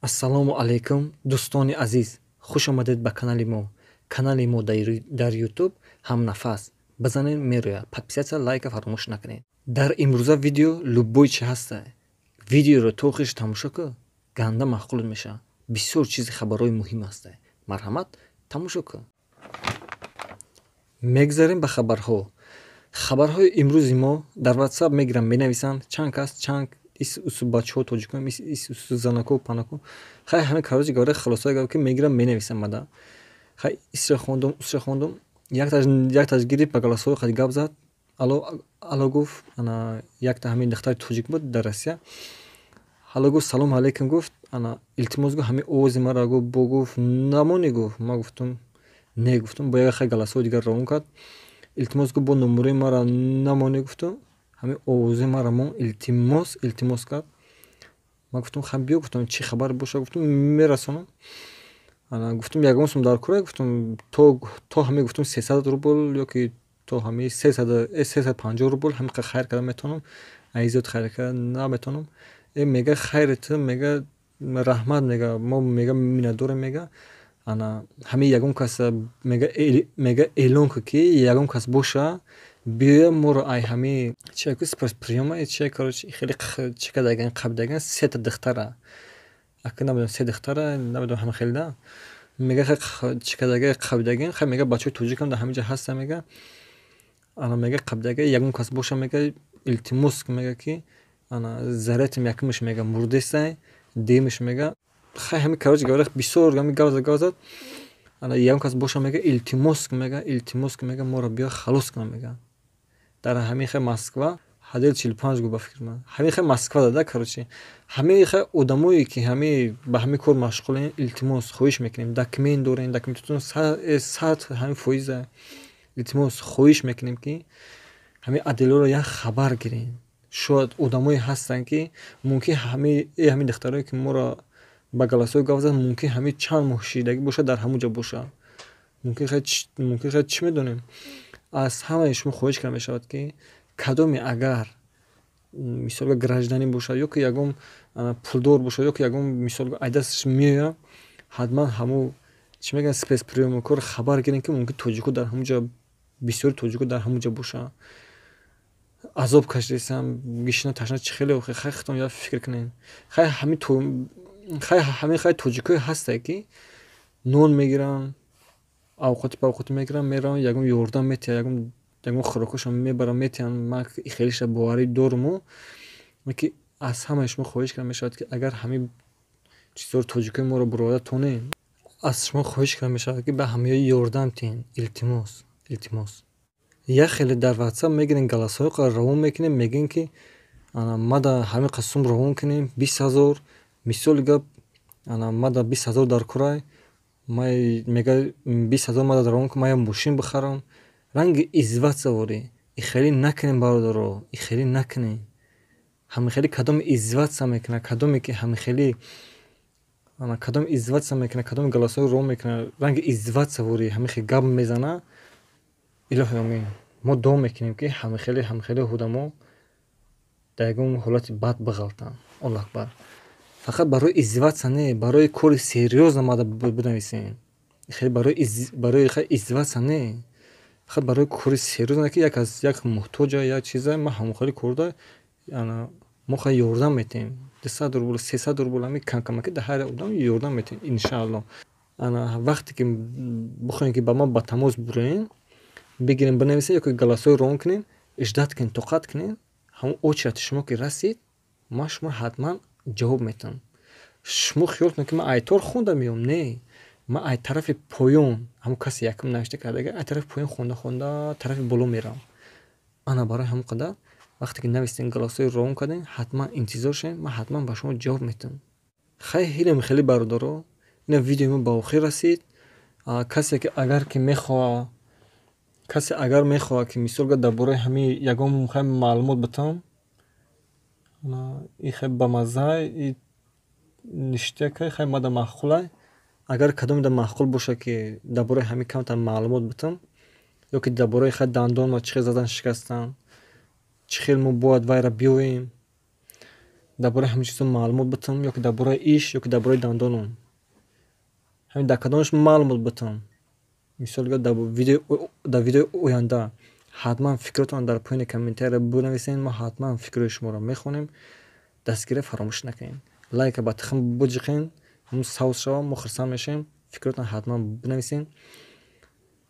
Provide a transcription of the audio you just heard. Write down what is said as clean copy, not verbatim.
ассалому алайкум дӯстони азиз, хуш омадед ба канали мо дар ютуб ҳамнафас. бизанед мерӯяд, подписатсия, лайка фаромӯш накунед. Дар имрӯза видео любой чи ҳаста, видеоро то охираш тамошо кун, ганда маъқул мешавад. Бисёр чизи хабарҳои муҳим аст. Марҳамат, тамошо кун. мегзарем ба хабарҳои имрӯзи мо. Дар WhatsApp мегирам, менависанд чанд кас, чанд бачаҳо тоҷикон, занаку панаку, хай ҳамин кароҷи гавра халосаи гав ки мегирам менависам мада. Хай исра хондум, якташ гирифт ба галасҳои қад гап зад. Алло гуфт, ана якта ҳамин духтари тоҷик буд дар Россия. Алло гуфт, салом алейкум гуфт, ана илтимос гуфт ҳамин овози маро гуфт, бо гуфт намонӣ гуфт. Ма гуфтум не гуфтум, бо як хай галасҳои дигар равон кард. Илтимос гуфт, бо номераи маро намонӣ гуфтум, ҳамин овози маро мон илтимос кард. Ма гуфтум хай биё, гуфтам чӣ хабар боша, гуфтум мерасонам. Ана гуфтум ягон сум дар кура, гуфтум то ҳамин гуфтум 300 рубл ёки то ҳамин 350 рубл ҳамин хайр карда метавонам, айзод хайр карда наметавонам. Мега хайрит, мега раҳмат, мо мега миннатдорем, мега ана ҳамин ягон кас мега эълон кун ки ягон кас боша биё моро ай ҳамин чиаку спецприёма чи короче хеле чика даган қаб даган сета духтара ака намедонам се духтара намедонам ҳама хеле да мега чика дага қаб даган хай мега бачаҳои тоҷикам дар ҳамин ҷа ҳаста мега ана мега қаб дага ягон кас боша мега илтимос мега ки ана заретим якумш мега мурдесай демиш мега хай ҳамин кароҷи гавра бисёр ҳамин гав зад. Ана ягон кас боша мега илтимос мега моро биё халос кунам мега. Дар ҳамин хай Москва 45 гуфт ба фикр ман. Ҳамин хай Москва да короче. Ҳамин хай одамое ки ҳамин ба ҳамин кор машғулен, илтимос хоҳиш мекунем, документ дорем, документатон 100 ҳамин фоиза. Илтимос хоҳиш мекунем ки ҳамин аделаро як хабар гирем. Шояд одамое ҳастанд ки мумкин ҳамин духтаре ки моро ба галасҳои гав зад, мумкин ҳамин чанд моҳ шидагӣ боша, дар ҳамун ҷа боша. Мумкин хай чӣ медонем. Аз ҳамаи шумо хоҳиш карда мешавад ки кадоме агар мисолга гражданин бошад ё ки ягон пулдор бошад ё ки ягон мисолга айдасташ меояд, ҳатман ҳамун чӣ мегӯянд спецприёмкор хабар гирем ки мумкин тоҷико дар ҳамун ҷа, бисёри тоҷико дар ҳамун ҷа боша. Азоб кашидесам, гишна ташна чӣ хеле охир, хай хитон як фикр кунем. Хай ҳамин хай тоҷикое ҳастае ки нон мегиранд, авқоти павқоти мегиранд, мераванд ягон ёрдам метиҳанд, ягон хӯрокашон мебаранд, метиҳанд. Ман хелиша боварӣ доруму ки аз ҳамаи шумо хоҳиш карда мешавад ки агар ҳамин чизҳоро тоҷикои моро бурода тонем, аз шумо хоҳиш карда мешавад ки ба ҳамаё ёрдам тиҳед. Илтимос. Як хеле дар WhatsApp мегирем, галасҳои қад равон мекунем, мегӯем ки мада ҳамин қад сум равон кунем 20,000. Мисоли гап, мада 20,000 дар курай, мега 20,000 мада равон кун, ман як мошин бихарам. Ранги изватсаворӣ ихеле накунем бародаро, ихеле накунем. Ҳамихеле кадоме изватса мекунад, кадоме ки ҳамихеле кадоме изватса мекунад, кадоме галасҳои равон мекунад, ранги изватсаворӣ ҳамихеле гап мезанад. Илоҳи амин. Мо дуо мекунем ки ҳамихеле одамо дар ягон ҳолати бад биғалтанд. Аллоҳ акбар. Фақат барои изватса не, барои кори серьёзна мада бинависем. Хеле барои изватса не, фақат барои кори серьёзна ки як муҳтоҷа як чиза ма ҳамохӯрӣ курда мо хай ёрдам метиҳем. 200 рубл, 300 рубл ҳамин камаки дар ҳар одам ёрдам метиҳем иншааллоҳ. Вақте ки бихоҳем ки ба ман ба тамос бироем, бигирем бинависем ёки галасҳои равон кунем, иждат кунем, тоқат кунем. ҳамон очереди шумо ки расид, ман шумо ҳатман ҷавоб метавонам. Шумо хиёл кунед ки ман айтор хонда меом. Не, ман ай тарафи поён, ҳамон каси якум навишта кардага, ай тарафи поён хонда тарафи боло меравам. Ана барои ҳамон қадар вақте ки навистем, галасҳои равон кардем, ҳатман интизор шавем, ман ҳатман ба шумо ҷавоб метавонам. Хай хеле бародаро, ина видеои мо ба охир расид. Касе ки агар мехоҳад ки мисолга дар бораи ҳамин ягон маълумот битам, хай ба маззаи ништяка хай мада маъқулай. Агар кадомеда маъқул боша ки дар бораи ҳамин камтар маълумот битам, ёки дар бораи хай дандонам чӣ хел задан шикастанд, чӣ хел мо бояд вайра биёем, дар бораи ҳамин чизо маълумот битам, ё ки дар бораи иш, ё ки дар бораи дандонам. ҳамин дар кадомаш маълумот битам. Мисол дар видеои оянда ҳатман фикротон дар поини комментария бинависен. Мо ҳатман фикрҳои шуморо мехонем. Дастгирӣ фаромӯш накунед. Лайка ба тахм буҷиқен, ҳамун савз шава, мо хурсанд мешавем. Фикротон ҳатман бинависен.